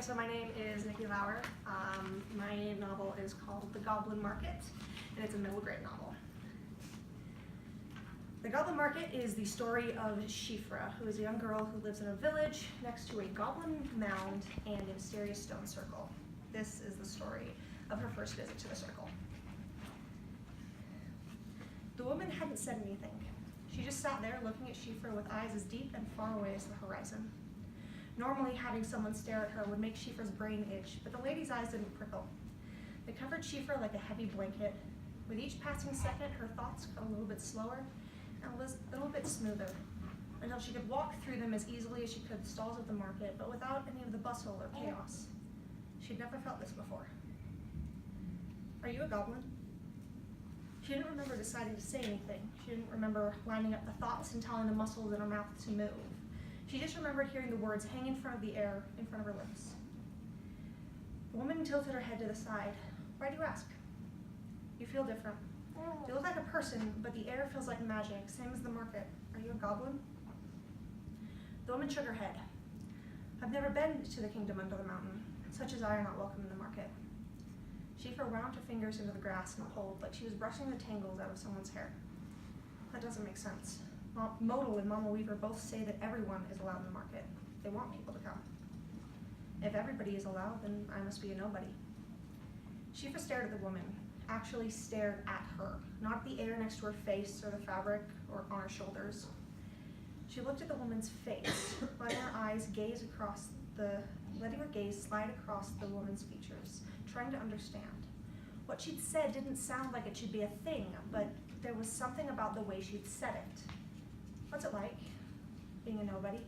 Okay, so my name is Nikki Lauer. My novel is called The Goblin Market, and it's a middle grade novel. The Goblin Market is the story of Siobhra, who is a young girl who lives in a village next to a goblin mound and a mysterious stone circle. This is the story of her first visit to the circle. The woman hadn't said anything. She just sat there looking at Siobhra with eyes as deep and far away as the horizon. Normally, having someone stare at her would make Siobhra's brain itch, but the lady's eyes didn't prickle. They covered Siobhra like a heavy blanket. With each passing second, her thoughts got a little bit slower and a little bit smoother, until she could walk through them as easily as she could the stalls of the market, but without any of the bustle or chaos. She'd never felt this before. "Are you a goblin?" She didn't remember deciding to say anything. She didn't remember lining up the thoughts and telling the muscles in her mouth to move. She just remembered hearing the words hang in front of the air, in front of her lips. The woman tilted her head to the side. "Why do you ask?" "You feel different. You look like a person, but the air feels like magic, same as the market. Are you a goblin?" The woman shook her head. "I've never been to the kingdom under the mountain. Such as I are not welcome in the market." Siobhra wound her fingers into the grass and pulled, like she was brushing the tangles out of someone's hair. "That doesn't make sense. Modal and Mama Weaver both say that everyone is allowed in the market. They want people to come. If everybody is allowed, then I must be a nobody." Siobhra stared at the woman, actually stared at her, not at the air next to her face or the fabric or on her shoulders. She looked at the woman's face, letting her gaze slide across the woman's features, trying to understand. What she'd said didn't sound like it should be a thing, but there was something about the way she'd said it. "What's it like, being a nobody?"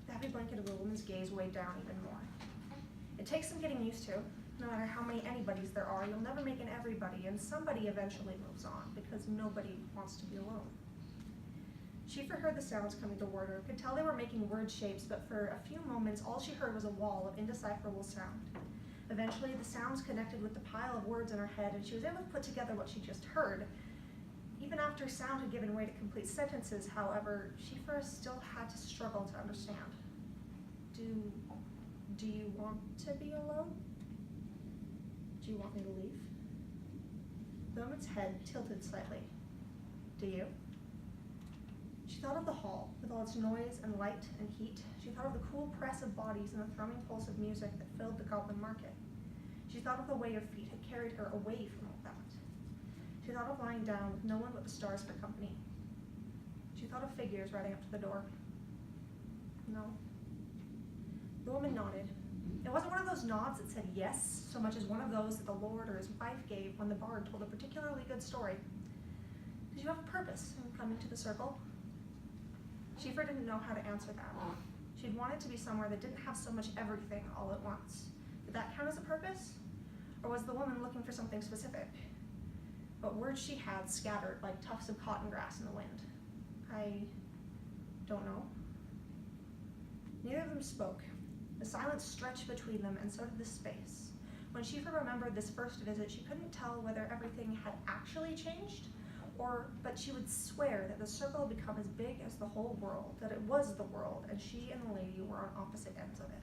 The heavy blanket of the woman's gaze weighed down even more. "It takes some getting used to. No matter how many anybodies there are, you'll never make an everybody, and somebody eventually moves on, because nobody wants to be alone." Siobhra heard the sounds coming toward her, could tell they were making word shapes, but for a few moments all she heard was a wall of indecipherable sound. Eventually the sounds connected with the pile of words in her head, and she was able to put together what she just heard. Even after sound had given way to complete sentences, however, Siobhra still had to struggle to understand. Do you want to be alone? Do you want me to leave?" The woman's head tilted slightly. "Do you?" She thought of the hall, with all its noise and light and heat. She thought of the cool press of bodies and the thrumming pulse of music that filled the goblin market. She thought of the way her feet had carried her away from all that. She thought of lying down with no one but the stars for company. She thought of figures riding up to the door. "No." The woman nodded. It wasn't one of those nods that said yes, so much as one of those that the Lord or his wife gave when the bard told a particularly good story. "Did you have a purpose in coming to the circle?" Siobhra didn't know how to answer that. She'd wanted to be somewhere that didn't have so much everything all at once. Did that count as a purpose? Or was the woman looking for something specific? But words she had scattered like tufts of cotton grass in the wind. "I don't know." Neither of them spoke. The silence stretched between them, and so did the space. When Siobhra remembered this first visit, she couldn't tell whether everything had actually changed, but she would swear that the circle had become as big as the whole world, that it was the world, and she and the lady were on opposite ends of it.